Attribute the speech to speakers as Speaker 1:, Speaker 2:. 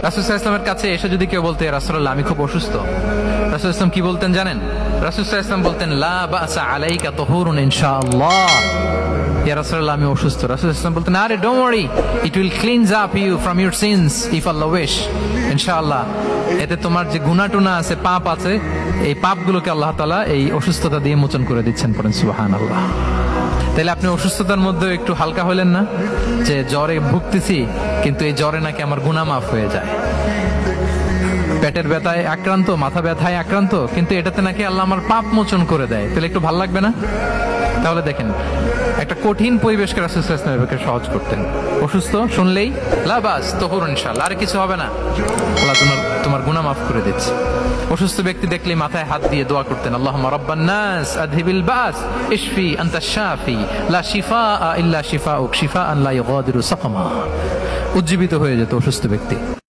Speaker 1: রাসূল সাল্লাল্লাহু আলাইহি ওয়াসাল্লামের কাছে এসে যদি কেউ বলতে, ইয়া রাসূলুল্লাহ আমি খুব অসুস্থ, রাসূল সাল্লাল্লাহু আলাইহি ওয়াসাল্লাম কি বলতেন জানেন? রাসূল সাল্লাল্লাহু আলাইহি ওয়াসাল্লাম বলতেন, লা বাসা আলাইকা তুহুরুন ইনশাআল্লাহ। ইয়া রাসূলুল্লাহ আমি অসুস্থ, রাসূল সাল্লাল্লাহু আলাইহি ওয়াসাল্লাম বলতেন, আরে don't worry, it will cleanse up you from your sins if Allah wish, ইনশাআল্লাহ এতে তোমার যে গুনাহ টুনা আছে, পাপ আছে, এই পাপগুলোকে আল্লাহ তাআলা এই অসুস্থতা দিয়ে মোচন করে দিচ্ছেন। পড়েন সুবহানাল্লাহ। তাহলে আপনি অসুস্থতার মধ্যে একটু হালকা হলেন না, যে জ্বরে ভুগতেছি কিন্তু এই জ্বরে নাকি আমার গুনাহ মাফ হয়ে যায়। পেটের ব্যথায় আক্রান্ত, মাথা ব্যথায় আক্রান্ত, কিন্তু এটাতে নাকি আল্লাহ আমার পাপ মোচন করে দেয়, তাহলে একটু ভালো লাগবে না? তাহলে দেখেন, একটা কঠিন পরিবেশকে রাসূল সাল্লাল্লাহু আলাইহি ওয়াসাল্লাম সহজ করতেন। অসুস্থ শুনলেই লা বাস তুহুরুন ইনশাআল্লাহ, আর কিছু হবে না, আল্লাহ তোমার গুনাহ মাফ করে দিচ্ছে। অসুস্থ ব্যক্তি দেখলেই মাথায় হাত দিয়ে দোয়া করতেন, আল্লাহুম্মা রাব্বান নাস আযহিবিল বাস ইশফি আনতা শাফি লা শিফাআ ইল্লা শিফাউক শিফাআন লা ইউগাদিরু সাকামা। উজ্জীবিত হয়ে যেত অসুস্থ ব্যক্তি।